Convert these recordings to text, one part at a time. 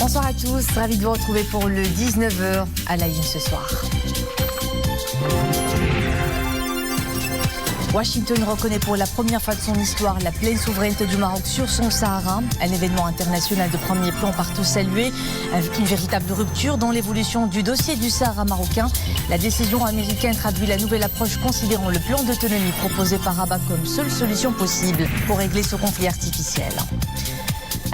Bonsoir à tous, ravi de vous retrouver pour le 19h à la une ce soir. Washington reconnaît pour la première fois de son histoire la pleine souveraineté du Maroc sur son Sahara, un événement international de premier plan partout salué, avec une véritable rupture dans l'évolution du dossier du Sahara marocain. La décision américaine traduit la nouvelle approche considérant le plan d'autonomie proposé par Rabat comme seule solution possible pour régler ce conflit artificiel.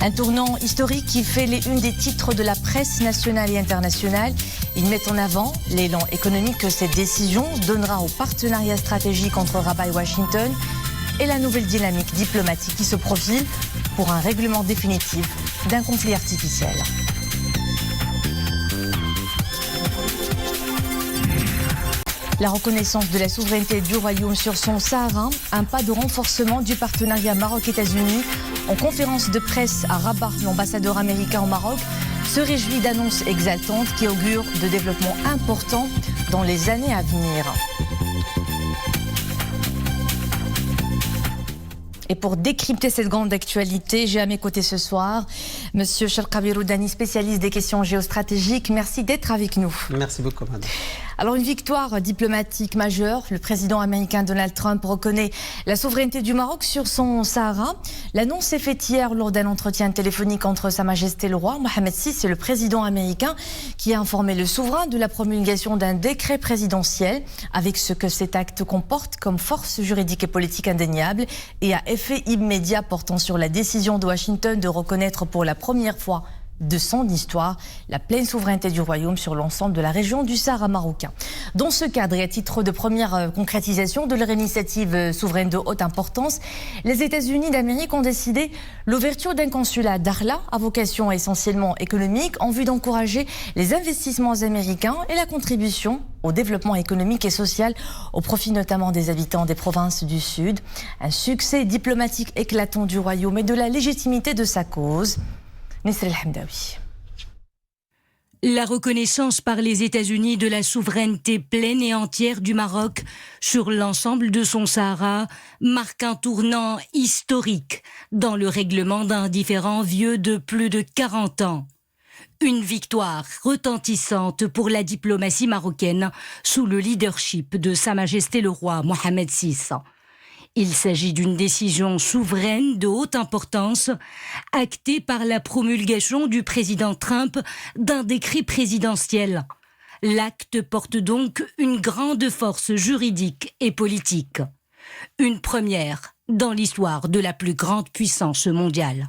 Un tournant historique qui fait les unes des titres de la presse nationale et internationale. Ils mettent en avant l'élan économique que cette décision donnera au partenariat stratégique entre Rabat et Washington et la nouvelle dynamique diplomatique qui se profile pour un règlement définitif d'un conflit artificiel. La reconnaissance de la souveraineté du Royaume sur son Sahara, un pas de renforcement du partenariat Maroc-États-Unis. En conférence de presse à Rabat, l'ambassadeur américain au Maroc se réjouit d'annonces exaltantes qui augurent de développements importants dans les années à venir. Et pour décrypter cette grande actualité, j'ai à mes côtés ce soir Monsieur Sherkawi Roudani, spécialiste des questions géostratégiques. Merci d'être avec nous. Merci beaucoup, madame. Alors, une victoire diplomatique majeure. Le président américain Donald Trump reconnaît la souveraineté du Maroc sur son Sahara. L'annonce est faite hier lors d'un entretien téléphonique entre Sa Majesté le Roi Mohammed VI et le président américain qui a informé le souverain de la promulgation d'un décret présidentiel avec ce que cet acte comporte comme force juridique et politique indéniable et à effet immédiat portant sur la décision de Washington de reconnaître pour la première fois de son histoire la pleine souveraineté du Royaume sur l'ensemble de la région du Sahara marocain. Dans ce cadre et à titre de première concrétisation de leur initiative souveraine de haute importance, les États-Unis d'Amérique ont décidé l'ouverture d'un consulat à Dakhla à vocation essentiellement économique en vue d'encourager les investissements américains et la contribution au développement économique et social au profit notamment des habitants des provinces du Sud. Un succès diplomatique éclatant du Royaume et de la légitimité de sa cause. Nisr El Hamdaoui. La reconnaissance par les États-Unis de la souveraineté pleine et entière du Maroc sur l'ensemble de son Sahara marque un tournant historique dans le règlement d'un différend vieux de plus de 40 ans. Une victoire retentissante pour la diplomatie marocaine sous le leadership de Sa Majesté le Roi Mohammed VI. Il s'agit d'une décision souveraine de haute importance, actée par la promulgation du président Trump d'un décret présidentiel. L'acte porte donc une grande force juridique et politique. Une première dans l'histoire de la plus grande puissance mondiale.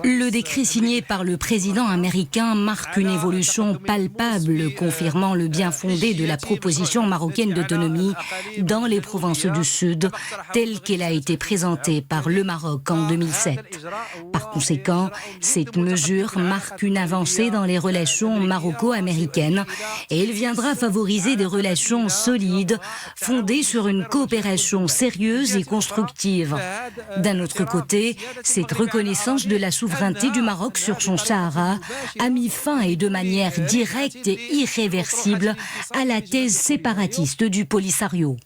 Le décret signé par le président américain marque une évolution palpable, confirmant le bien fondé de la proposition marocaine d'autonomie dans les provinces du Sud, telle qu'elle a été présentée par le Maroc en 2007. Par conséquent, cette mesure marque une avancée dans les relations maroco-américaines et elle viendra favoriser des relations solides, fondées sur une coopération sérieuse et constructive. D'un autre côté, cette reconnaissance de la souveraineté du Maroc sur son Sahara a mis fin et de manière directe et irréversible à la thèse séparatiste du Polisario.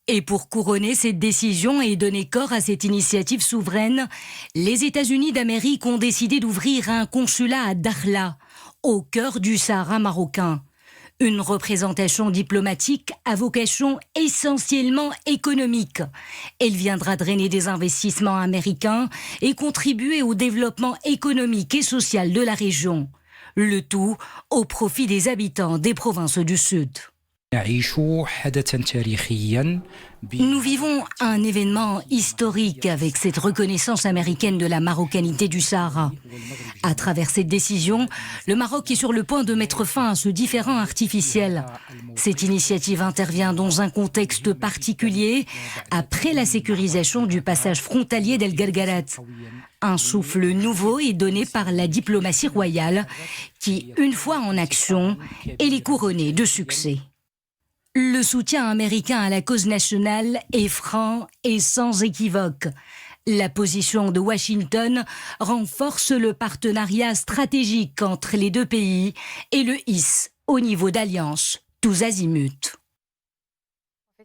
Et pour couronner cette décision et donner corps à cette initiative souveraine, les États-Unis d'Amérique ont décidé d'ouvrir un consulat à Dakhla, au cœur du Sahara marocain. Une représentation diplomatique à vocation essentiellement économique. Elle viendra drainer des investissements américains et contribuer au développement économique et social de la région. Le tout au profit des habitants des provinces du Sud. Nous vivons un événement historique avec cette reconnaissance américaine de la marocanité du Sahara. À travers cette décision, le Maroc est sur le point de mettre fin à ce différend artificiel. Cette initiative intervient dans un contexte particulier après la sécurisation du passage frontalier d'El Galgalat. Un souffle nouveau est donné par la diplomatie royale qui, une fois en action, est couronnée de succès. Le soutien américain à la cause nationale est franc et sans équivoque. La position de Washington renforce le partenariat stratégique entre les deux pays et le hisse au niveau d'alliance tous azimuts.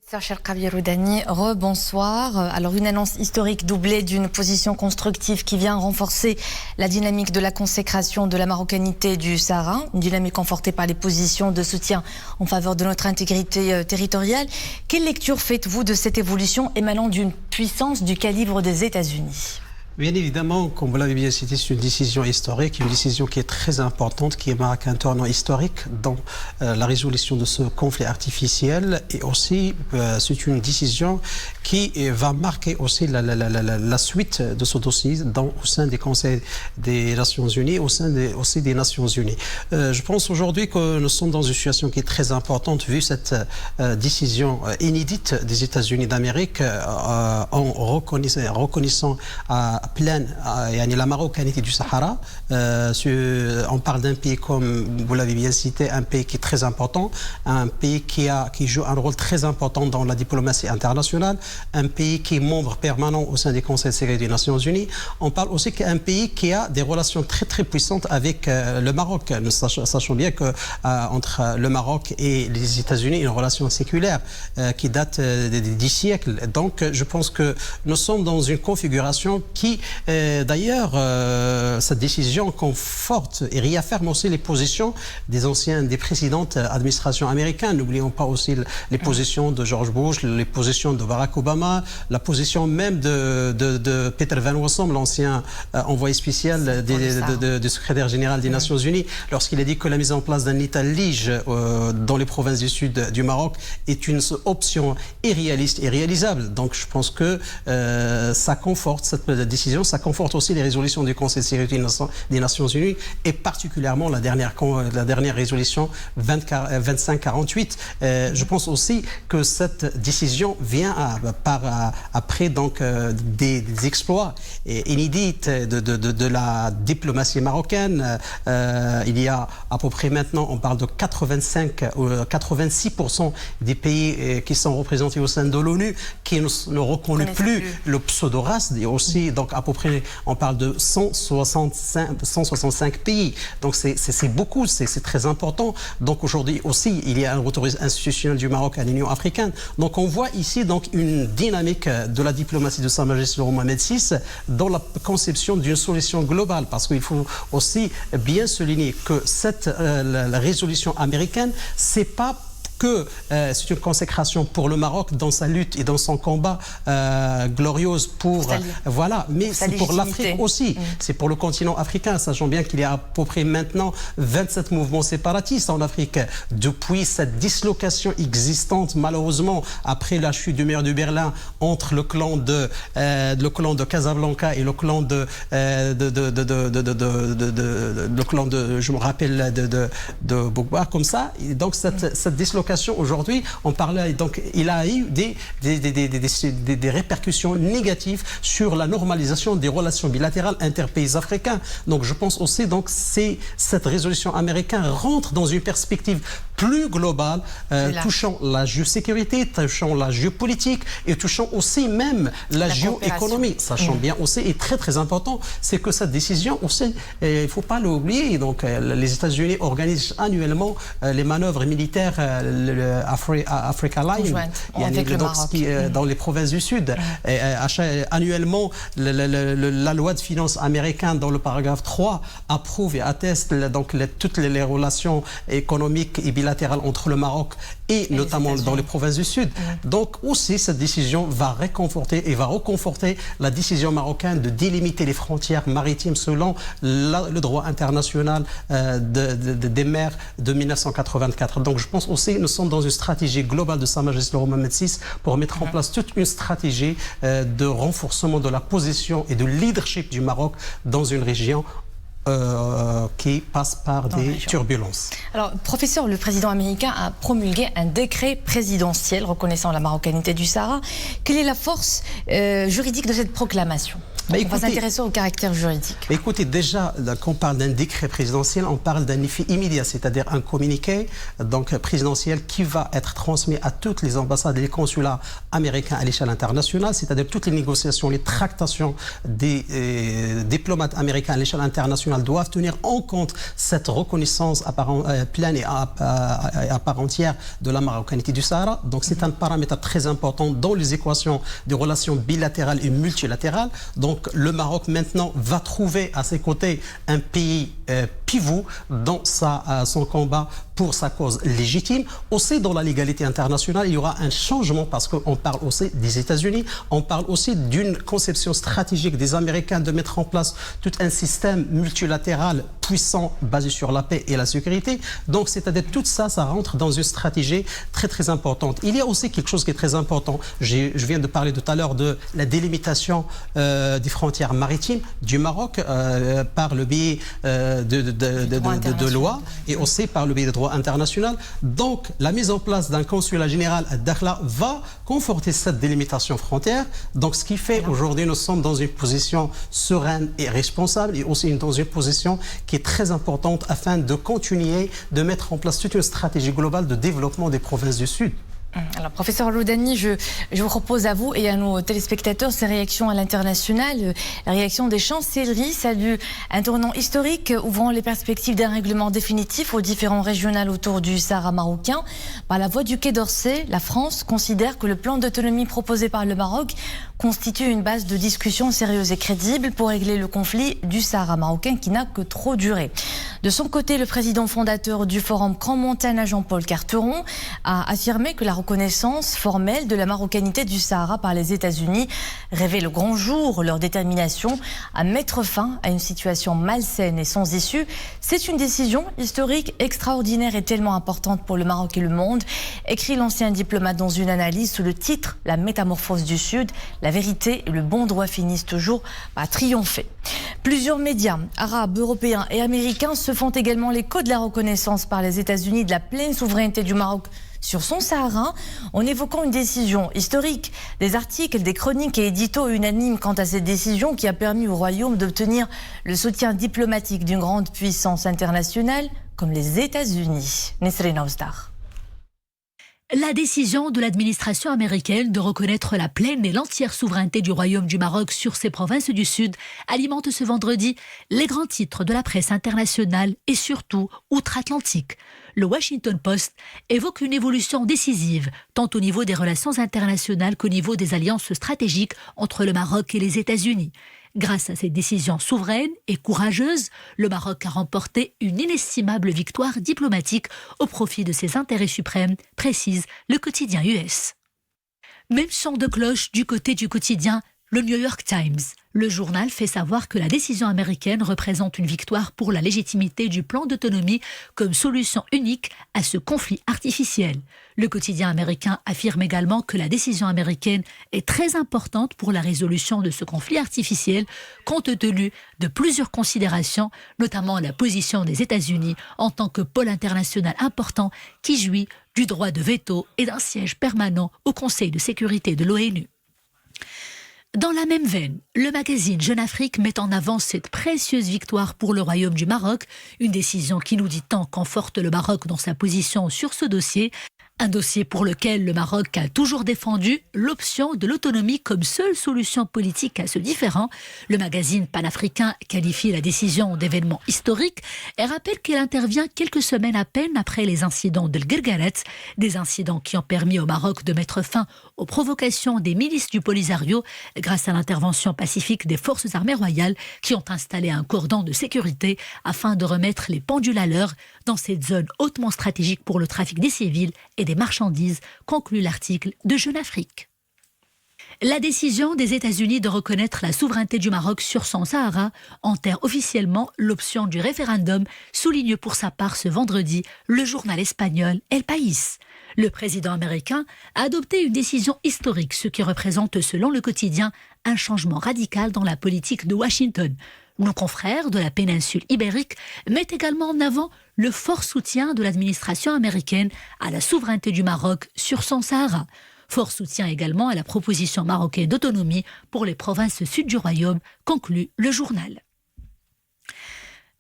Cher Kabir Oudani, rebonsoir. Alors une annonce historique doublée d'une position constructive qui vient renforcer la dynamique de la consécration de la marocanité du Sahara, une dynamique confortée par les positions de soutien en faveur de notre intégrité territoriale. Quelle lecture faites-vous de cette évolution émanant d'une puissance du calibre des États-Unis ? Bien évidemment, comme vous l'avez bien cité, c'est une décision historique, une décision qui est très importante, qui marque un tournant historique dans la résolution de ce conflit artificiel. Et aussi, c'est une décision qui va marquer aussi la suite de ce dossier au sein des conseils des Nations Unies, au sein aussi des Nations Unies. Je pense aujourd'hui que nous sommes dans une situation qui est très importante, vu cette décision inédite des États-Unis d'Amérique en reconnaissant à pleine la marocanité du Sahara. On parle d'un pays, comme vous l'avez bien cité, un pays qui est très important, un pays qui joue un rôle très important dans la diplomatie internationale, un pays qui est membre permanent au sein des conseils de sécurité des Nations Unies. On parle aussi qu'un pays qui a des relations très très puissantes avec le Maroc. Nous sachons bien que entre le Maroc et les États-Unis, une relation séculaire qui date des siècles. Donc je pense que nous sommes dans une configuration qui, d'ailleurs, cette décision conforte et réaffirme aussi les positions des précédentes administrations américaines. N'oublions pas aussi les positions de George Bush, les positions de Barack Obama, la position même de Peter Van Rossum, l'ancien envoyé spécial du secrétaire général des Nations Unies, lorsqu'il a dit que la mise en place d'un État lige dans les provinces du sud du Maroc est une option irréaliste et réalisable. Donc je pense que ça conforte cette décision, ça conforte aussi les résolutions du Conseil de sécurité des Nations Unies et particulièrement la dernière résolution 2548. Je pense aussi que cette décision vient après donc des exploits inédits de la diplomatie marocaine. Il y a à peu près maintenant, on parle de 86% des pays qui sont représentés au sein de l'ONU qui ne reconnaissent plus le pseudo-race, et aussi donc à peu près on parle de 165 pays. Donc c'est beaucoup, c'est très important. Donc aujourd'hui aussi il y a un retour institutionnel du Maroc à l'Union africaine. Donc on voit ici donc une dynamique de la diplomatie de Sa Majesté le roi Mohamed VI dans la conception d'une solution globale, parce qu'il faut aussi bien souligner que la résolution américaine, c'est pas que c'est une consécration pour le Maroc dans sa lutte et dans son combat glorieuse mais c'est pour l'Afrique aussi, c'est pour le continent africain, sachant bien qu'il y a à peu près maintenant 27 mouvements séparatistes en Afrique. Depuis cette dislocation existante, malheureusement, après la chute du mur de Berlin entre le clan de Casablanca et le clan de je me rappelle de Bouba, comme ça. Et donc cette dislocation aujourd'hui, on parlait, donc il a eu des répercussions négatives sur la normalisation des relations bilatérales interpays africains. Donc je pense aussi donc cette résolution américaine rentre dans une perspective plus globale, touchant la géosécurité, touchant la géopolitique et touchant aussi même la géoéconomie. Sachant bien aussi, et très très important, c'est que cette décision aussi, il ne faut pas l'oublier, donc les États-Unis organisent annuellement les manœuvres militaires Africa Line dans les provinces du Sud. Annuellement, la loi de finances américaine, dans le paragraphe 3, approuve et atteste donc toutes les relations économiques et bilatérales entre le Maroc et notamment dans les provinces du Sud. Donc aussi, cette décision va réconforter et va reconforter la décision marocaine de délimiter les frontières maritimes selon le droit international des mers de 1984. Donc je pense aussi que nous sommes dans une stratégie globale de Sa Majesté le roi Mohamed VI pour mettre en place toute une stratégie de renforcement de la position et de leadership du Maroc dans une région qui passe par des turbulences. Alors, professeur, le président américain a promulgué un décret présidentiel reconnaissant la marocanité du Sahara. Quelle est la force juridique de cette proclamation ? On va s'intéresser au caractère juridique. Écoutez, déjà, quand on parle d'un décret présidentiel, on parle d'un effet immédiat, c'est-à-dire un communiqué donc, présidentiel qui va être transmis à toutes les ambassades et les consulats américains à l'échelle internationale, c'est-à-dire toutes les négociations, les tractations des diplomates américains à l'échelle internationale doivent tenir en compte cette reconnaissance pleine et à part entière de la marocanité du Sahara. Donc c'est un paramètre très important dans les équations des relations bilatérales et multilatérales. Donc le Maroc maintenant va trouver à ses côtés un pays pivot dans son combat pour sa cause légitime. Aussi, dans la légalité internationale, il y aura un changement parce qu'on parle aussi des États-Unis, on parle aussi d'une conception stratégique des Américains de mettre en place tout un système multilatéral puissant basé sur la paix et la sécurité. Donc, c'est-à-dire tout ça, ça rentre dans une stratégie très, très importante. Il y a aussi quelque chose qui est très important. Je viens de parler tout à l'heure de la délimitation des frontières maritimes du Maroc par le biais de lois et aussi par le biais de droit international. Donc, la mise en place d'un consulat général à Dakhla va conforter cette délimitation frontière. Donc, ce qui fait aujourd'hui, nous sommes dans une position sereine et responsable et aussi dans une position qui est très importante afin de continuer de mettre en place toute une stratégie globale de développement des provinces du Sud. Alors, professeur Loudani, je vous propose à vous et à nos téléspectateurs ces réactions à l'international. La réaction des chancelleries salue un tournant historique ouvrant les perspectives d'un règlement définitif aux différends régionaux autour du Sahara marocain. Par la voix du Quai d'Orsay, la France considère que le plan d'autonomie proposé par le Maroc constitue une base de discussion sérieuse et crédible pour régler le conflit du Sahara marocain qui n'a que trop duré. De son côté, le président fondateur du Forum Grand-Montagne, Jean-Paul Carteron, a affirmé que la reconnaissance formelle de la marocanité du Sahara par les États-Unis révèle au grand jour leur détermination à mettre fin à une situation malsaine et sans issue. C'est une décision historique extraordinaire et tellement importante pour le Maroc et le monde, écrit l'ancien diplomate dans une analyse sous le titre « La métamorphose du Sud, la vérité et le bon droit finissent toujours par triompher ». Plusieurs médias arabes, européens et américains se font également l'écho de la reconnaissance par les États-Unis de la pleine souveraineté du Maroc sur son Sahara, en évoquant une décision historique. Des articles, des chroniques et éditos unanimes quant à cette décision qui a permis au Royaume d'obtenir le soutien diplomatique d'une grande puissance internationale comme les États-Unis. Nesrine Ozdar. La décision de l'administration américaine de reconnaître la pleine et l'entière souveraineté du Royaume du Maroc sur ses provinces du Sud alimente ce vendredi les grands titres de la presse internationale et surtout outre-Atlantique. Le Washington Post évoque une évolution décisive, tant au niveau des relations internationales qu'au niveau des alliances stratégiques entre le Maroc et les États-Unis. Grâce à cette décision souveraine et courageuse, le Maroc a remporté une inestimable victoire diplomatique au profit de ses intérêts suprêmes, précise le quotidien US. Même son de cloche du côté du quotidien, le New York Times. Le journal fait savoir que la décision américaine représente une victoire pour la légitimité du plan d'autonomie comme solution unique à ce conflit artificiel. Le quotidien américain affirme également que la décision américaine est très importante pour la résolution de ce conflit artificiel, compte tenu de plusieurs considérations, notamment la position des États-Unis en tant que pôle international important qui jouit du droit de veto et d'un siège permanent au Conseil de sécurité de l'ONU. Dans la même veine, le magazine Jeune Afrique met en avant cette précieuse victoire pour le Royaume du Maroc, une décision qui nous dit tant conforte le Maroc dans sa position sur ce dossier, un dossier pour lequel le Maroc a toujours défendu l'option de l'autonomie comme seule solution politique à ce différend. Le magazine panafricain qualifie la décision d'événement historique et rappelle qu'elle intervient quelques semaines à peine après les incidents de l'Guerguerat, des incidents qui ont permis au Maroc de mettre fin aux provocations des milices du Polisario grâce à l'intervention pacifique des forces armées royales qui ont installé un cordon de sécurité afin de remettre les pendules à l'heure dans cette zone hautement stratégique pour le trafic des civils et des marchandises, conclut l'article de Jeune Afrique. La décision des États-Unis de reconnaître la souveraineté du Maroc sur son Sahara enterre officiellement l'option du référendum, souligne pour sa part ce vendredi le journal espagnol El País. Le président américain a adopté une décision historique, ce qui représente, selon le quotidien, un changement radical dans la politique de Washington. Nos confrères de la péninsule ibérique mettent également en avant le fort soutien de l'administration américaine à la souveraineté du Maroc sur son Sahara. Fort soutien également à la proposition marocaine d'autonomie pour les provinces sud du royaume, conclut le journal.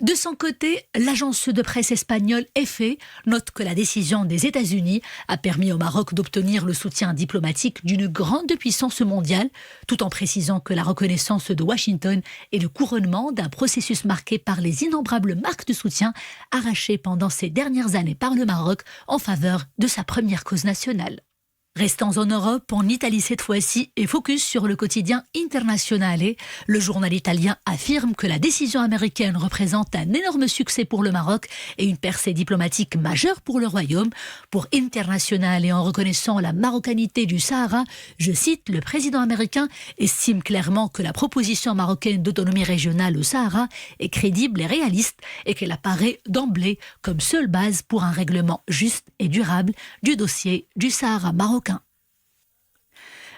De son côté, l'agence de presse espagnole EFE note que la décision des États-Unis a permis au Maroc d'obtenir le soutien diplomatique d'une grande puissance mondiale, tout en précisant que la reconnaissance de Washington est le couronnement d'un processus marqué par les innombrables marques de soutien arrachées pendant ces dernières années par le Maroc en faveur de sa première cause nationale. Restons en Europe, en Italie cette fois-ci, et focus sur le quotidien Internazionale. Le journal italien affirme que la décision américaine représente un énorme succès pour le Maroc et une percée diplomatique majeure pour le Royaume. Pour Internazionale, et en reconnaissant la marocanité du Sahara, je cite, le président américain estime clairement que la proposition marocaine d'autonomie régionale au Sahara est crédible et réaliste et qu'elle apparaît d'emblée comme seule base pour un règlement juste et durable du dossier du Sahara marocain.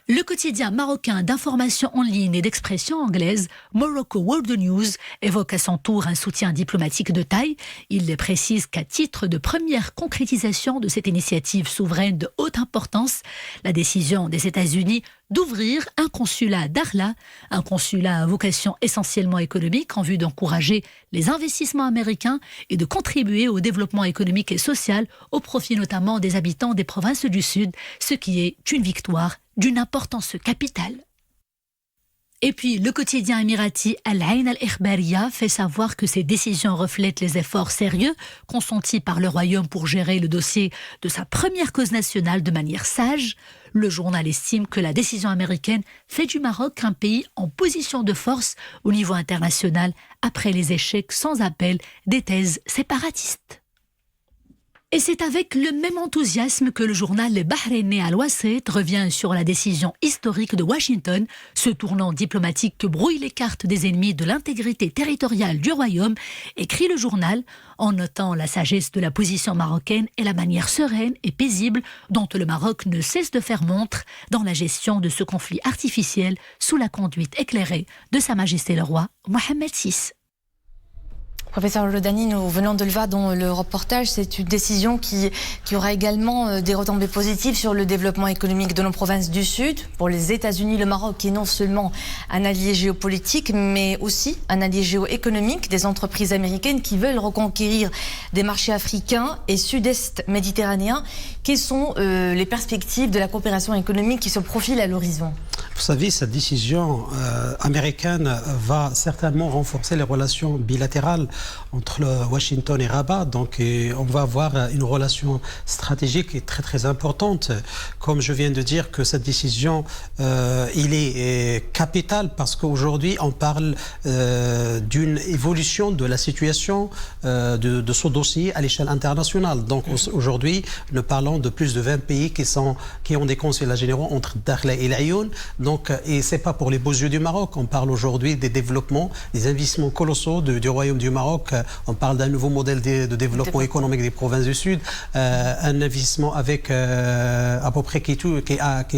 Le quotidien marocain d'information en ligne et d'expression anglaise, Morocco World News, évoque à son tour un soutien diplomatique de taille. Il précise qu'à titre de première concrétisation de cette initiative souveraine de haute importance, la décision des États-Unis d'ouvrir un consulat à Dakhla, un consulat à vocation essentiellement économique en vue d'encourager les investissements américains et de contribuer au développement économique et social au profit notamment des habitants des provinces du Sud, ce qui est une victoire d'une importance capitale. Et puis, le quotidien émirati Al-Ain Al-Ikhbariya fait savoir que ces décisions reflètent les efforts sérieux consentis par le Royaume pour gérer le dossier de sa première cause nationale de manière sage. Le journal estime que la décision américaine fait du Maroc un pays en position de force au niveau international après les échecs sans appel des thèses séparatistes. Et c'est avec le même enthousiasme que le journal bahreïnais Al-Wasait revient sur la décision historique de Washington, ce tournant diplomatique que brouille les cartes des ennemis de l'intégrité territoriale du royaume, écrit le journal, en notant la sagesse de la position marocaine et la manière sereine et paisible dont le Maroc ne cesse de faire montre dans la gestion de ce conflit artificiel sous la conduite éclairée de Sa Majesté le Roi Mohammed VI. Professeur Lodani, nous venons de le voir dans le reportage, c'est une décision qui aura également des retombées positives sur le développement économique de nos provinces du Sud. Pour les États-Unis, le Maroc est non seulement un allié géopolitique, mais aussi un allié géoéconomique des entreprises américaines qui veulent reconquérir des marchés africains et sud-est méditerranéens. Quelles sont les perspectives de la coopération économique qui se profile à l'horizon ? Vous savez, cette décision américaine va certainement renforcer les relations bilatérales entre Washington et Rabat. Donc, on va avoir une relation stratégique et très très importante. Comme je viens de dire que cette décision, il est capitale parce qu'aujourd'hui, on parle d'une évolution de la situation de ce dossier à l'échelle internationale. Donc, aujourd'hui, nous parlons de plus de 20 pays qui ont des consulats généraux entre Dakhla et l'Ayoun. Donc, et c'est pas pour les beaux yeux du Maroc. On parle aujourd'hui des développements, des investissements colossaux du Royaume du Maroc. On parle d'un nouveau modèle de développement économique des provinces du Sud. Un investissement avec à peu près qui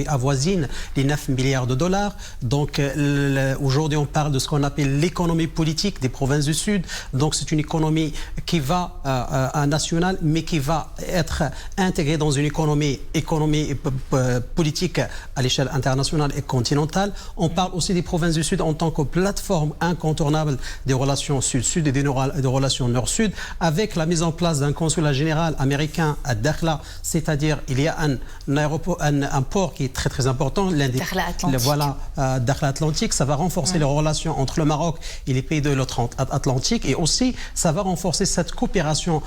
avoisine les 9 milliards de dollars. Donc, aujourd'hui, on parle de ce qu'on appelle l'économie politique des provinces du Sud. Donc, c'est une économie qui va nationale, mais qui va être intégrée dans une économie politique à l'échelle internationale et continentale. On parle aussi des provinces du Sud en tant que plateforme incontournable des relations Sud-Sud et des relations Nord-Sud, avec la mise en place d'un consulat général américain à Dakhla, c'est-à-dire il y a un port qui est très très important, Dakhla Atlantique. Voilà, Dakhla Atlantique, ça va renforcer les relations entre le Maroc et les pays de l'autre Atlantique, et aussi ça va renforcer cette coopération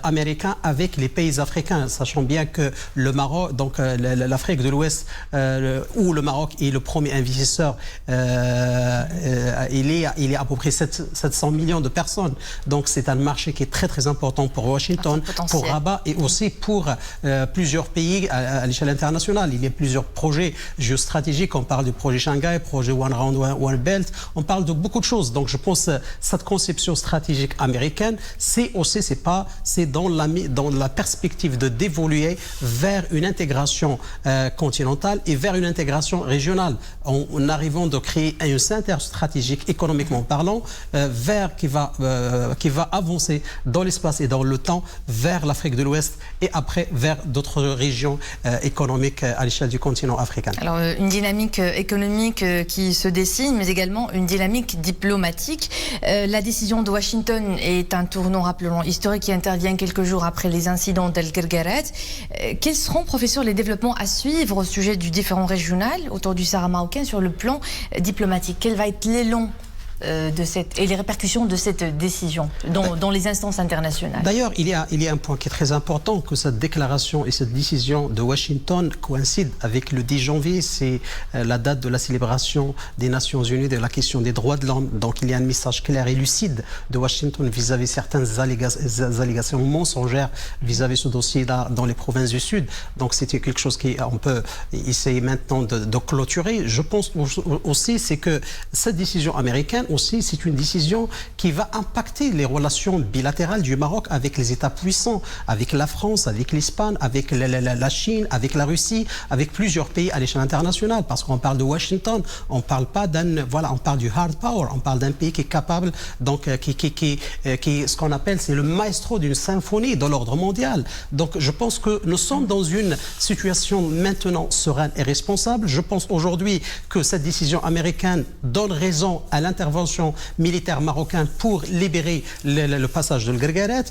américaine avec les pays africains, sachant bien que le Maroc, donc l'Afrique de l'Ouest, où le Maroc est le premier investisseur, il est à peu près 700 millions de personnes. Donc c'est un marché qui est très très important pour Washington, pour Rabat et aussi pour plusieurs pays à l'échelle internationale. Il y a plusieurs projets géostratégiques. On parle du projet Shanghai, projet One Round, One Belt. On parle de beaucoup de choses. Donc je pense que cette conception stratégique américaine, c'est dans la perspective d'évoluer vers une intégration continentale et vers une intégration régionale. En arrivant de créer un centre stratégique économiquement parlant, qui va avancer dans l'espace et dans le temps vers l'Afrique de l'Ouest et après vers d'autres régions économiques à l'échelle du continent africain. Alors une dynamique économique qui se dessine, mais également une dynamique diplomatique. La décision de Washington est un tournant, rappelons, historique qui intervient quelques jours après les incidents d'El Guerguerat. Quels seront, professeur, les développements à suivre au sujet du différend régional autour du Sahara marocain sur le plan diplomatique? Quel va être l'élan et les répercussions de cette décision dans les instances internationales? D'ailleurs, il y a un point qui est très important, que cette déclaration et cette décision de Washington coïncident avec le 10 janvier, c'est la date de la célébration des Nations Unies de la question des droits de l'homme. Donc il y a un message clair et lucide de Washington vis-à-vis certaines allégations mensongères vis-à-vis ce dossier-là dans les provinces du Sud. Donc c'était quelque chose qu'on peut essayer maintenant de clôturer. Je pense aussi c'est que cette décision américaine aussi, c'est une décision qui va impacter les relations bilatérales du Maroc avec les États puissants, avec la France, avec l'Espagne, avec la Chine, avec la Russie, avec plusieurs pays à l'échelle internationale. Parce qu'on parle de Washington, on parle pas on parle du hard power, on parle d'un pays qui est capable, donc ce qu'on appelle, c'est le maestro d'une symphonie de l'ordre mondial. Donc je pense que nous sommes dans une situation maintenant sereine et responsable. Je pense aujourd'hui que cette décision américaine donne raison à l'intervention militaire marocaine pour libérer le passage de Guerguerat.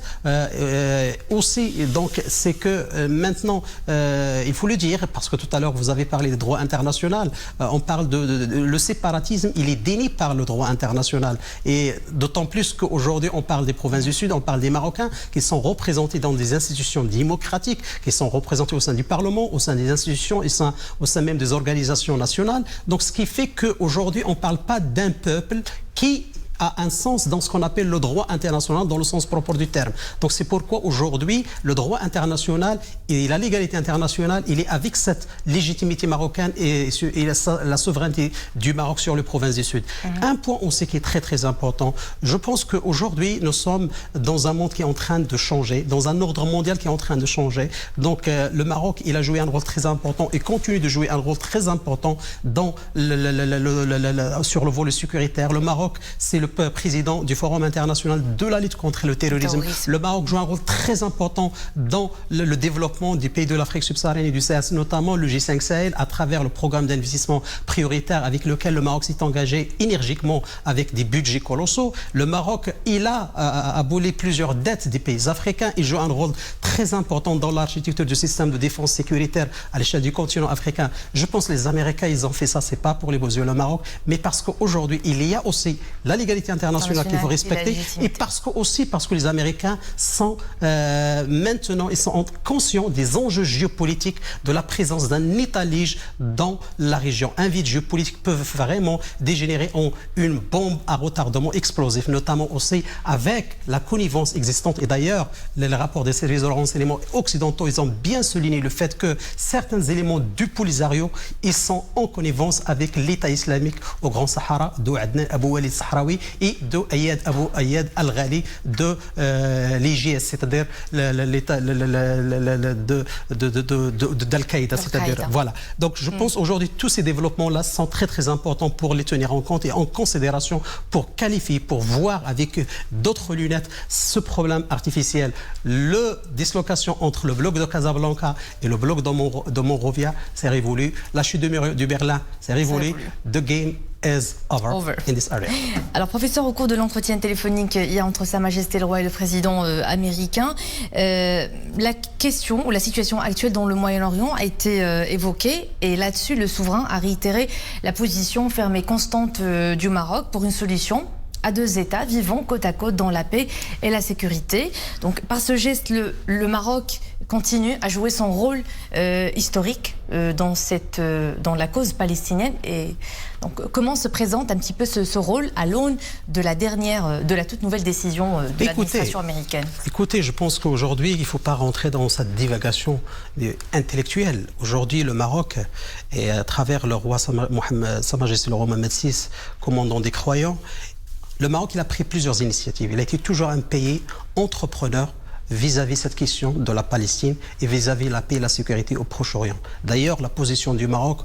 Aussi, donc, c'est que maintenant, il faut le dire, parce que tout à l'heure, vous avez parlé des droits internationaux, on parle le séparatisme, il est déni par le droit international. Et d'autant plus qu'aujourd'hui, on parle des provinces du Sud, on parle des Marocains qui sont représentés dans des institutions démocratiques, qui sont représentés au sein du Parlement, au sein des institutions, au sein même des organisations nationales. Donc, ce qui fait qu'aujourd'hui, on ne parle pas d'un peuple qui a un sens dans ce qu'on appelle le droit international dans le sens propre du terme. Donc c'est pourquoi aujourd'hui le droit international et la légalité internationale, il est avec cette légitimité marocaine et la souveraineté du Maroc sur les provinces du Sud. Un point aussi qui est très très important, je pense qu'aujourd'hui nous sommes dans un monde qui est en train de changer, dans un ordre mondial qui est en train de changer. Donc le Maroc, il a joué un rôle très important et continue de jouer un rôle très important dans sur le volet sécuritaire. Le Maroc, c'est le président du Forum international de la lutte contre le terrorisme. Le Maroc joue un rôle très important dans le développement des pays de l'Afrique subsaharienne et du Sahel, notamment le G5 Sahel, à travers le programme d'investissement prioritaire avec lequel le Maroc s'est engagé énergiquement avec des budgets colossaux. Le Maroc, il a aboli plusieurs dettes des pays africains. Il joue un rôle très important dans l'architecture du système de défense sécuritaire à l'échelle du continent africain. Je pense que les Américains, ils ont fait ça, c'est pas pour les beaux yeux le Maroc, mais parce qu'aujourd'hui, il y a aussi la légalité internationale qu'il faut respecter et parce que les Américains sont maintenant, ils sont conscients des enjeux géopolitiques de la présence d'un État lige dans la région. Un vide géopolitique peut vraiment dégénérer en une bombe à retardement explosif, notamment aussi avec la connivence existante. Et d'ailleurs, les rapports des services de renseignement occidentaux, ils ont bien souligné le fait que certains éléments du Polisario, ils sont en connivence avec l'État islamique au Grand Sahara, de Adnan Abou Walid Sahraoui et de Ayad Abou Ayad Al-Ghali de l'IGS, c'est-à-dire l'État d'Al-Qaïda, c'est-à-dire voilà. Donc je pense aujourd'hui tous ces développements-là sont très très importants pour les tenir en compte et en considération pour qualifier, pour voir avec d'autres lunettes ce problème artificiel. Le dislocation entre le bloc de Casablanca et le bloc de Monrovia, c'est révolu. La chute du Berlin, c'est révolu. The game is over in this area. Alors, professeur, au cours de l'entretien téléphonique hier entre Sa Majesté le Roi et le président américain, la question ou la situation actuelle dans le Moyen-Orient a été évoquée et là-dessus, le souverain a réitéré la position ferme et constante du Maroc pour une solution à deux États vivant côte à côte dans la paix et la sécurité. Donc, par ce geste, le Maroc continue à jouer son rôle historique dans la cause palestinienne. Et donc, comment se présente un petit peu ce rôle à l'aune de la toute nouvelle décision de l'administration américaine? Écoutez, je pense qu'aujourd'hui, il ne faut pas rentrer dans cette divagation intellectuelle. Aujourd'hui, le Maroc, et à travers le roi Sa Majesté le roi Mohamed VI, commandant des croyants, le Maroc, il a pris plusieurs initiatives. Il a été toujours un pays entrepreneur vis-à-vis cette question de la Palestine et vis-à-vis la paix et la sécurité au Proche-Orient. D'ailleurs, la position du Maroc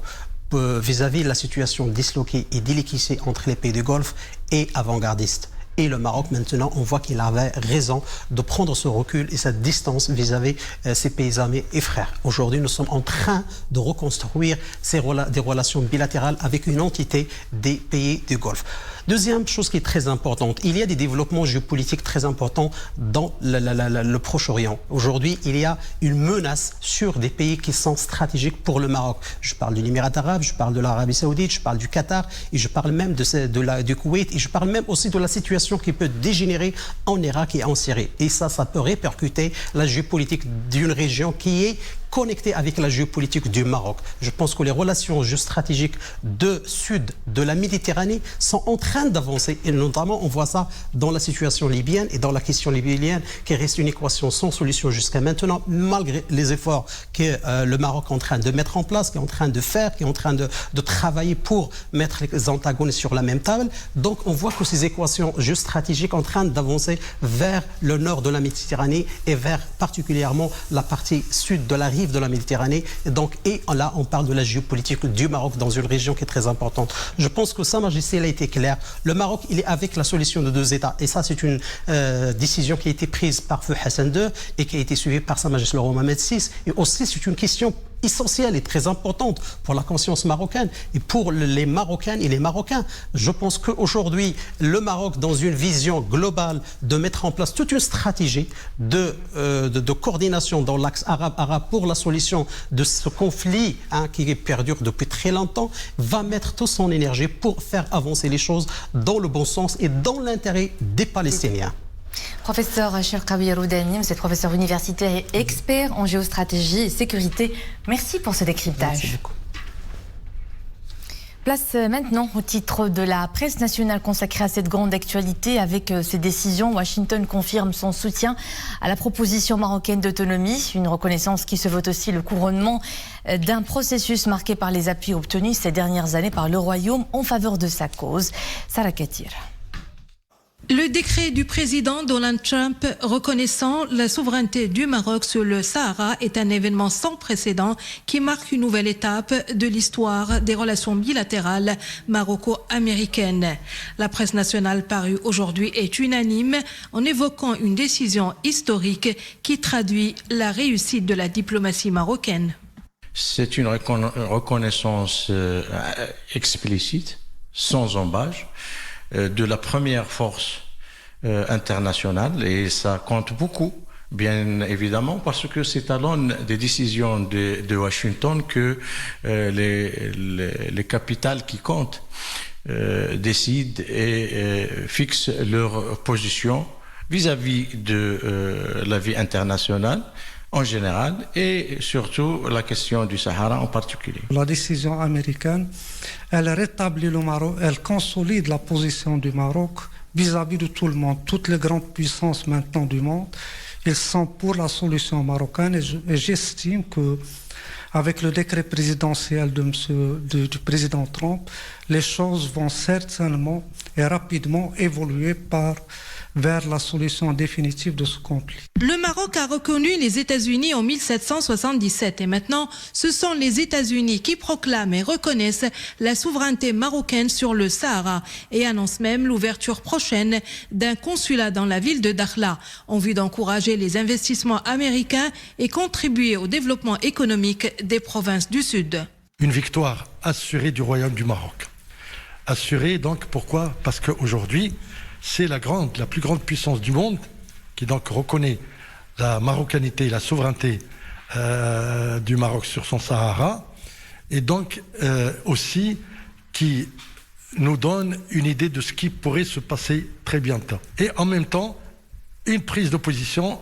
vis-à-vis la situation disloquée et déliquescée entre les pays du Golfe est avant-gardiste. Et le Maroc, maintenant, on voit qu'il avait raison de prendre ce recul et cette distance vis-à-vis ses pays amis et frères. Aujourd'hui, nous sommes en train de reconstruire des relations bilatérales avec une entité des pays du Golfe. Deuxième chose qui est très importante, il y a des développements géopolitiques très importants dans le Proche-Orient. Aujourd'hui, il y a une menace sur des pays qui sont stratégiques pour le Maroc. Je parle de l'Émirat arabe, je parle de l'Arabie saoudite, je parle du Qatar, et je parle même du Koweït, et je parle même aussi de la situation qui peut dégénérer en Irak et en Syrie. Et ça peut répercuter la géopolitique d'une région qui est connecté avec la géopolitique du Maroc. Je pense que les relations géostratégiques de sud de la Méditerranée sont en train d'avancer et notamment on voit ça dans la situation libyenne et dans la question libyenne qui reste une équation sans solution jusqu'à maintenant malgré les efforts que le Maroc est en train de mettre en place, qui est en train de faire, qui est en train de travailler pour mettre les antagonistes sur la même table. Donc on voit que ces équations géostratégiques sont en train d'avancer vers le nord de la Méditerranée et vers particulièrement la partie sud de la rive de la Méditerranée. Et là, on parle de la géopolitique du Maroc dans une région qui est très importante. Je pense que Sa Majesté, elle a été claire. Le Maroc, il est avec la solution de 2 États. Et ça, c'est une décision qui a été prise par Feu Hassan II et qui a été suivie par Sa Majesté le roi Mohamed VI. Et aussi, c'est une question essentielle et très importante pour la conscience marocaine et pour les Marocaines et les Marocains. Je pense qu'aujourd'hui, le Maroc, dans une vision globale de mettre en place toute une stratégie de coordination dans l'axe arabe pour la solution de ce conflit qui perdure depuis très longtemps, va mettre toute son énergie pour faire avancer les choses dans le bon sens et dans l'intérêt des Palestiniens. Professeur Cherkaoui Roudani, vous êtes professeur universitaire et expert en géostratégie et sécurité. Merci pour ce décryptage. Merci beaucoup. Place maintenant au titre de la presse nationale consacrée à cette grande actualité. Avec ces décisions, Washington confirme son soutien à la proposition marocaine d'autonomie, une reconnaissance qui se veut aussi le couronnement d'un processus marqué par les appuis obtenus ces dernières années par le Royaume en faveur de sa cause. Sarah Katir. Le décret du président Donald Trump reconnaissant la souveraineté du Maroc sur le Sahara est un événement sans précédent qui marque une nouvelle étape de l'histoire des relations bilatérales maroco-américaines. La presse nationale parue aujourd'hui est unanime en évoquant une décision historique qui traduit la réussite de la diplomatie marocaine. C'est une reconnaissance explicite, sans embâche, de la première force internationale et ça compte beaucoup, bien évidemment, parce que c'est à l'aune des décisions de Washington que les capitales qui comptent décident et fixent leur position vis-à-vis de la vie internationale en général et surtout la question du Sahara en particulier. La décision américaine, elle rétablit le Maroc, elle consolide la position du Maroc vis-à-vis de tout le monde. Toutes les grandes puissances maintenant du monde, ils sont pour la solution marocaine et j'estime que avec le décret présidentiel du président Trump, les choses vont certainement et rapidement évoluer vers la solution définitive de ce conflit. Le Maroc a reconnu les États-Unis en 1777 et maintenant, ce sont les États-Unis qui proclament et reconnaissent la souveraineté marocaine sur le Sahara et annoncent même l'ouverture prochaine d'un consulat dans la ville de Dakhla en vue d'encourager les investissements américains et contribuer au développement économique des provinces du Sud. Une victoire assurée du Royaume du Maroc. Assurée donc, pourquoi ? Parce qu'aujourd'hui, c'est la plus grande puissance du monde qui donc reconnaît la marocanité et la souveraineté du Maroc sur son Sahara et donc aussi qui nous donne une idée de ce qui pourrait se passer très bientôt. Et en même temps, une prise de position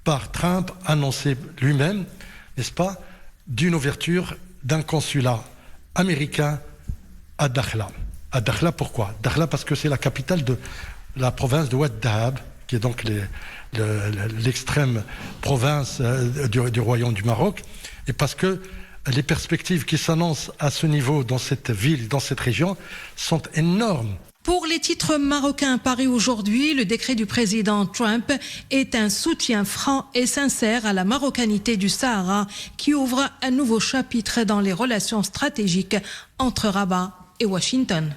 par Trump annoncée lui-même, n'est-ce pas, d'une ouverture d'un consulat américain à Dakhla. À Dakhla, pourquoi ? Dakhla parce que c'est la capitale de la province de Oued Dahab, qui est donc l'extrême province du Royaume du Maroc, et parce que les perspectives qui s'annoncent à ce niveau dans cette ville, dans cette région, sont énormes. Pour les titres marocains parus aujourd'hui, le décret du président Trump est un soutien franc et sincère à la marocanité du Sahara qui ouvre un nouveau chapitre dans les relations stratégiques entre Rabat et Washington.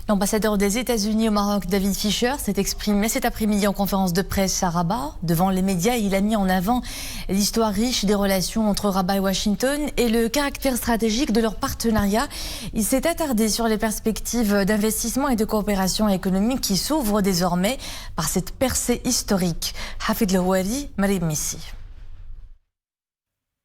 L'ambassadeur des États-Unis au Maroc, David Fisher, s'est exprimé cet après-midi en conférence de presse à Rabat. Devant les médias, il a mis en avant l'histoire riche des relations entre Rabat et Washington et le caractère stratégique de leur partenariat. Il s'est attardé sur les perspectives d'investissement et de coopération économique qui s'ouvrent désormais par cette percée historique. Hafid Louari, Marim Missi.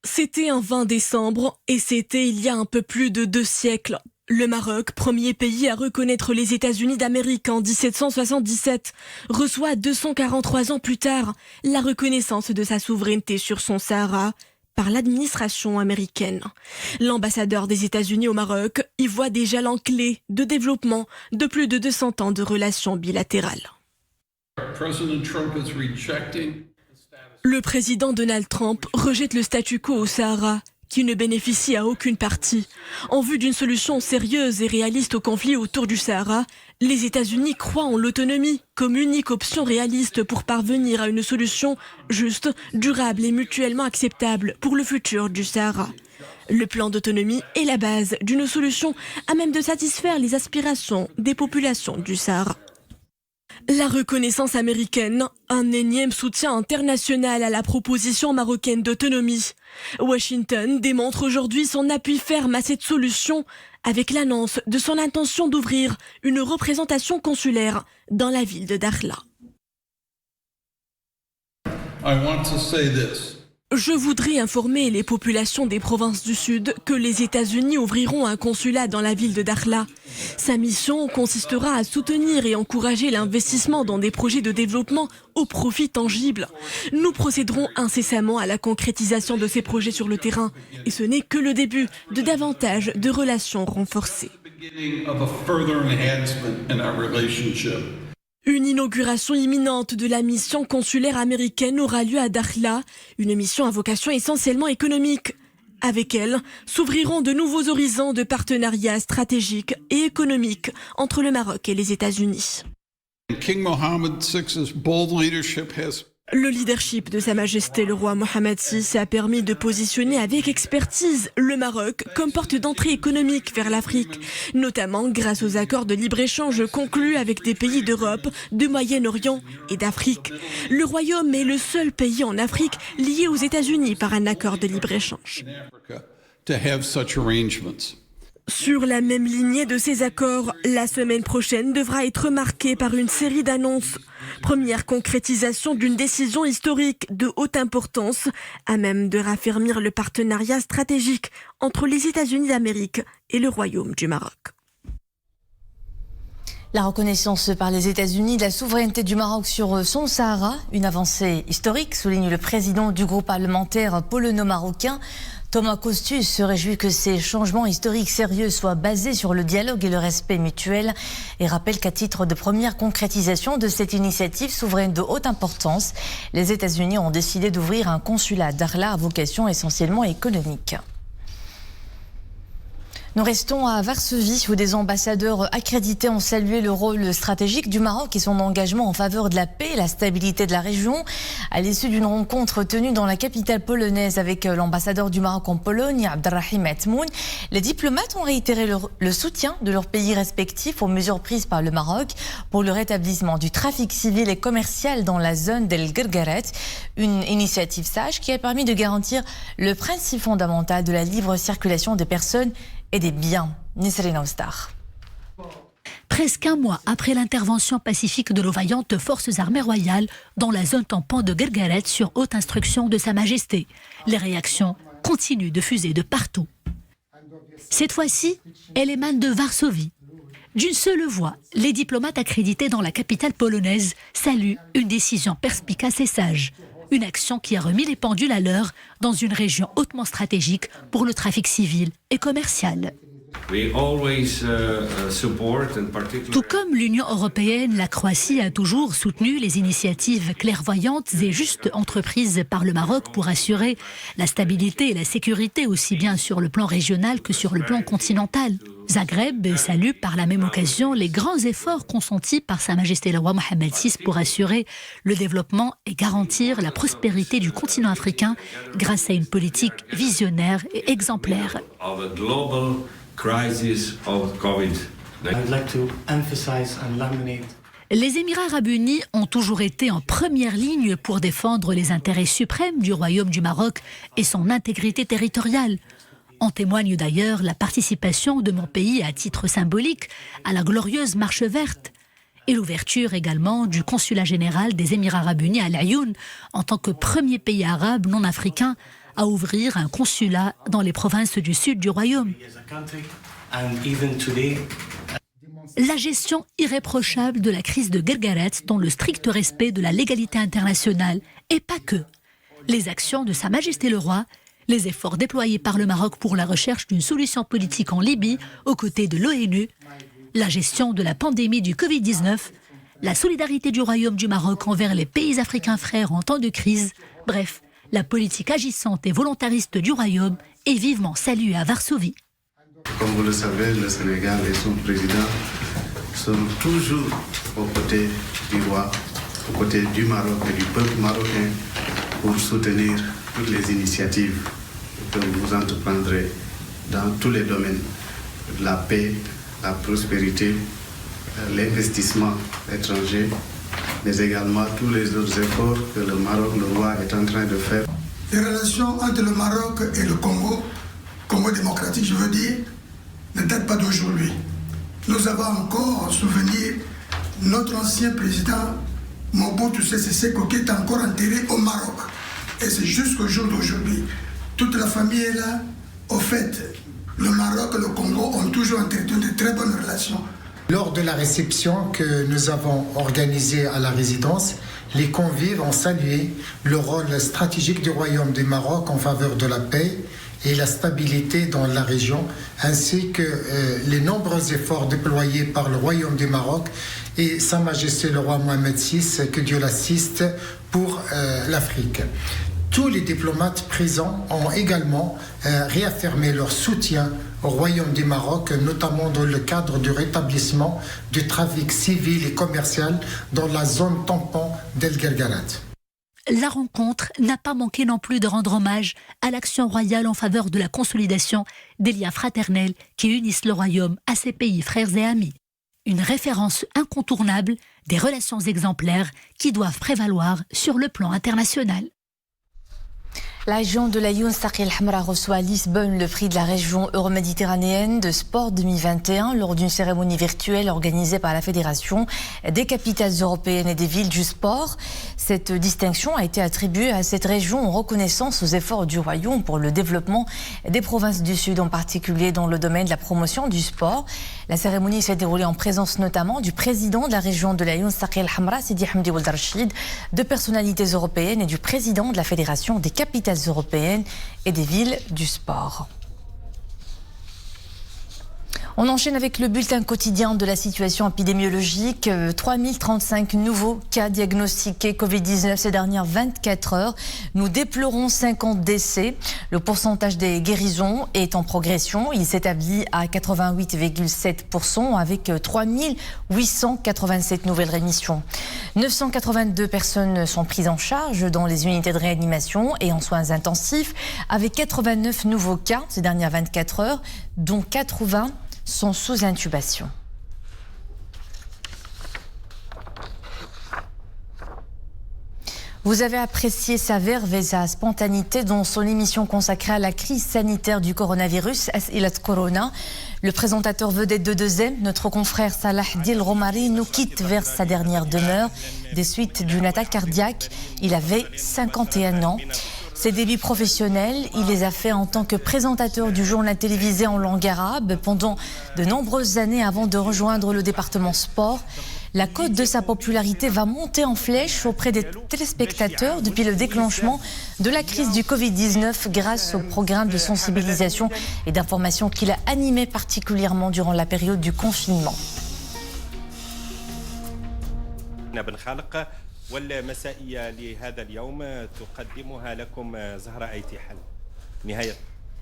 C'était un 20 décembre et c'était il y a un peu plus de 2 siècles. Le Maroc, premier pays à reconnaître les États-Unis d'Amérique en 1777, reçoit 243 ans plus tard la reconnaissance de sa souveraineté sur son Sahara par l'administration américaine. L'ambassadeur des États-Unis au Maroc y voit déjà l'enclé de développement de plus de 200 ans de relations bilatérales. Le président Donald Trump rejette le statu quo au Sahara, qui ne bénéficie à aucune partie. En vue d'une solution sérieuse et réaliste au conflit autour du Sahara, les États-Unis croient en l'autonomie comme unique option réaliste pour parvenir à une solution juste, durable et mutuellement acceptable pour le futur du Sahara. Le plan d'autonomie est la base d'une solution à même de satisfaire les aspirations des populations du Sahara. La reconnaissance américaine, un énième soutien international à la proposition marocaine d'autonomie. Washington démontre aujourd'hui son appui ferme à cette solution avec l'annonce de son intention d'ouvrir une représentation consulaire dans la ville de Dakhla. Je voudrais informer les populations des provinces du Sud que les États-Unis ouvriront un consulat dans la ville de Dakhla. Sa mission consistera à soutenir et encourager l'investissement dans des projets de développement au profit tangible. Nous procéderons incessamment à la concrétisation de ces projets sur le terrain. Et ce n'est que le début de davantage de relations renforcées. Une inauguration imminente de la mission consulaire américaine aura lieu à Dakhla, une mission à vocation essentiellement économique. Avec elle, s'ouvriront de nouveaux horizons de partenariat stratégique et économique entre le Maroc et les États-Unis. Le leadership de Sa Majesté le roi Mohammed VI a permis de positionner avec expertise le Maroc comme porte d'entrée économique vers l'Afrique, notamment grâce aux accords de libre-échange conclus avec des pays d'Europe, de Moyen-Orient et d'Afrique. Le Royaume est le seul pays en Afrique lié aux États-Unis par un accord de libre-échange. Sur la même lignée de ces accords, la semaine prochaine devra être marquée par une série d'annonces. Première concrétisation d'une décision historique de haute importance, à même de raffermir le partenariat stratégique entre les États-Unis d'Amérique et le Royaume du Maroc. La reconnaissance par les États-Unis de la souveraineté du Maroc sur son Sahara, une avancée historique, souligne le président du groupe parlementaire polono-marocain. Thomas Kostus se réjouit que ces changements historiques sérieux soient basés sur le dialogue et le respect mutuel et rappelle qu'à titre de première concrétisation de cette initiative souveraine de haute importance, les États-Unis ont décidé d'ouvrir un consulat à Dakhla à vocation essentiellement économique. Nous restons à Varsovie où des ambassadeurs accrédités ont salué le rôle stratégique du Maroc et son engagement en faveur de la paix et la stabilité de la région. À l'issue d'une rencontre tenue dans la capitale polonaise avec l'ambassadeur du Maroc en Pologne, Abdelrahim Atmoun, les diplomates ont réitéré le soutien de leurs pays respectifs aux mesures prises par le Maroc pour le rétablissement du trafic civil et commercial dans la zone d'El Guerguerat, une initiative sage qui a permis de garantir le principe fondamental de la libre circulation des personnes et des biens. Nisrina Oustar. Presque un mois après l'intervention pacifique de nos vaillantes forces armées royales dans la zone tampon de Guerguerat sur haute instruction de Sa Majesté, les réactions continuent de fuser de partout. Cette fois-ci, elle émane de Varsovie. D'une seule voix, les diplomates accrédités dans la capitale polonaise saluent une décision perspicace et sage. Une action qui a remis les pendules à l'heure dans une région hautement stratégique pour le trafic civil et commercial. Tout comme l'Union européenne, la Croatie a toujours soutenu les initiatives clairvoyantes et justes entreprises par le Maroc pour assurer la stabilité et la sécurité aussi bien sur le plan régional que sur le plan continental. Zagreb salue par la même occasion les grands efforts consentis par Sa Majesté le roi Mohammed VI pour assurer le développement et garantir la prospérité du continent africain grâce à une politique visionnaire et exemplaire. Les Émirats arabes unis ont toujours été en première ligne pour défendre les intérêts suprêmes du Royaume du Maroc et son intégrité territoriale. En témoigne d'ailleurs la participation de mon pays à titre symbolique à la glorieuse Marche verte et l'ouverture également du consulat général des Émirats arabes unis à Laayoune en tant que premier pays arabe non africain à ouvrir un consulat dans les provinces du sud du Royaume. La gestion irréprochable de la crise de Guerguerat dans le strict respect de la légalité internationale et pas que. Les actions de Sa Majesté le Roi, les efforts déployés par le Maroc pour la recherche d'une solution politique en Libye aux côtés de l'ONU, la gestion de la pandémie du Covid-19, la solidarité du Royaume du Maroc envers les pays africains frères en temps de crise, bref, la politique agissante et volontariste du Royaume est vivement saluée à Varsovie. Comme vous le savez, le Sénégal et son président sont toujours aux côtés du roi, aux côtés du Maroc et du peuple marocain pour soutenir toutes les initiatives que vous entreprendrez dans tous les domaines, la paix, la prospérité, l'investissement étranger, mais également tous les autres efforts que le Maroc, le roi, est en train de faire. Les relations entre le Maroc et le Congo démocratique, je veux dire, ne datent pas d'aujourd'hui. Nous avons encore en souvenir notre ancien président Mobutu Sese Seko qui est encore enterré au Maroc. Et c'est jusqu'au jour d'aujourd'hui. Toute la famille est là. Au fait, le Maroc et le Congo ont toujours entretenu de très bonnes relations. Lors de la réception que nous avons organisée à la résidence, les convives ont salué le rôle stratégique du Royaume du Maroc en faveur de la paix et la stabilité dans la région, ainsi que les nombreux efforts déployés par le Royaume du Maroc et Sa Majesté le Roi Mohamed VI, que Dieu l'assiste, pour l'Afrique. Tous les diplomates présents ont également réaffirmé leur soutien au Royaume du Maroc, notamment dans le cadre du rétablissement du trafic civil et commercial dans la zone tampon d'El Guerguerat. La rencontre n'a pas manqué non plus de rendre hommage à l'action royale en faveur de la consolidation des liens fraternels qui unissent le royaume à ses pays frères et amis. Une référence incontournable des relations exemplaires qui doivent prévaloir sur le plan international. La région de l'Aïoun Saqi El-Hamra reçoit à Lisbonne le prix de la région euroméditerranéenne de sport 2021 lors d'une cérémonie virtuelle organisée par la Fédération des capitales européennes et des villes du sport. Cette distinction a été attribuée à cette région en reconnaissance aux efforts du Royaume pour le développement des provinces du Sud, en particulier dans le domaine de la promotion du sport. La cérémonie s'est déroulée en présence notamment du président de la région de l'Aïoun Saqi El-Hamra, Sidi Hamdi Ould Rachid, de personnalités européennes et du président de la Fédération des capitales européennes et des villes du sport. On enchaîne avec le bulletin quotidien de la situation épidémiologique. 3035 nouveaux cas diagnostiqués Covid-19 ces dernières 24 heures. Nous déplorons 50 décès. Le pourcentage des guérisons est en progression. Il s'établit à 88,7% avec 3887 nouvelles rémissions. 982 personnes sont prises en charge dans les unités de réanimation et en soins intensifs avec 89 nouveaux cas ces dernières 24 heures, dont 80 sont sous intubation. Vous avez apprécié sa verve et sa spontanéité dans son émission consacrée à la crise sanitaire du coronavirus, As'ilat Corona. Le présentateur vedette de 2M, notre confrère Salah Dil Romari, nous quitte vers sa dernière demeure des suites d'une attaque cardiaque. Il avait 51 ans. Ses débuts professionnels, il les a faits en tant que présentateur du journal télévisé en langue arabe pendant de nombreuses années avant de rejoindre le département sport. La cote de sa popularité va monter en flèche auprès des téléspectateurs depuis le déclenchement de la crise du Covid-19 grâce au programme de sensibilisation et d'information qu'il a animé particulièrement durant la période du confinement.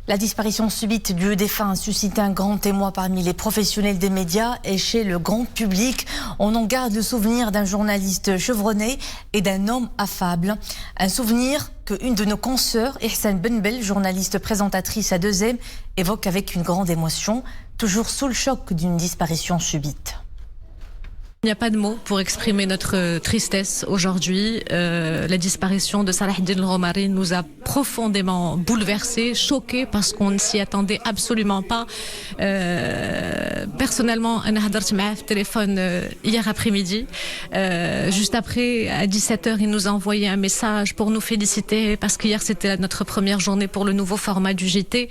La disparition subite du défunt a suscité un grand émoi parmi les professionnels des médias et chez le grand public. On en garde le souvenir d'un journaliste chevronné et d'un homme affable. Un souvenir qu'une de nos consoeurs, Ihsan Benbel, journaliste présentatrice à 2M, évoque avec une grande émotion. toujours sous le choc d'une disparition subite. Il n'y a pas de mots pour exprimer notre tristesse aujourd'hui. La disparition de Salah Eddine El-Romari nous a profondément bouleversés, choqués, parce qu'on ne s'y attendait absolument pas. Personnellement, أنا هدرت معاه في téléphone hier après-midi. Juste après, à 17h, il nous a envoyé un message pour nous féliciter, parce qu'hier, c'était notre première journée pour le nouveau format du JT.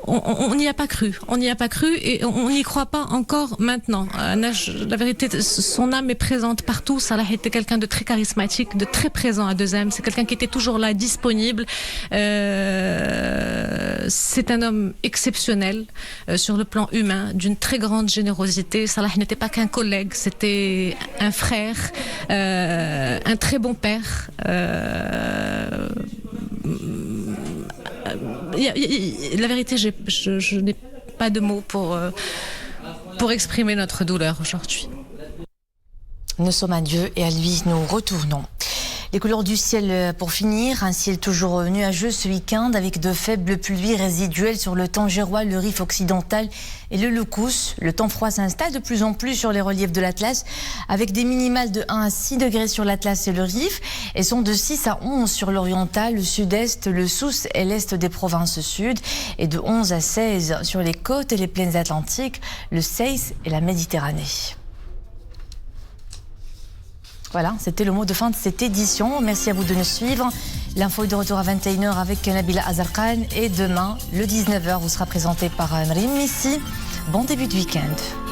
On n'y a pas cru. On n'y a pas cru et on n'y croit pas encore maintenant. La vérité, son âme est présente partout. Salah était quelqu'un de très charismatique, de très présent à 2M. C'est quelqu'un qui était toujours là, disponible. C'est un homme exceptionnel sur le plan humain, d'une très grande générosité. Salah n'était pas qu'un collègue, c'était un frère, un très bon père. La vérité, je n'ai pas de mots pour exprimer notre douleur aujourd'hui. Nous sommes à Dieu et à lui nous retournons. Les couleurs du ciel pour finir, un ciel toujours nuageux ce week-end avec de faibles pluies résiduelles sur le Tangérois, le Rif occidental et le Loukous. Le temps froid s'installe de plus en plus sur les reliefs de l'Atlas avec des minimales de 1 à 6 degrés sur l'Atlas et le Rif et sont de 6 à 11 sur l'oriental, le sud-est, le Souss et l'est des provinces sud et de 11 à 16 sur les côtes et les plaines atlantiques, le Seis et la Méditerranée. Voilà, c'était le mot de fin de cette édition. Merci à vous de nous suivre. L'info est de retour à 21h avec Nabila Azarkan. Et demain, le 19h, vous sera présenté par Narim Messi. Bon début de week-end.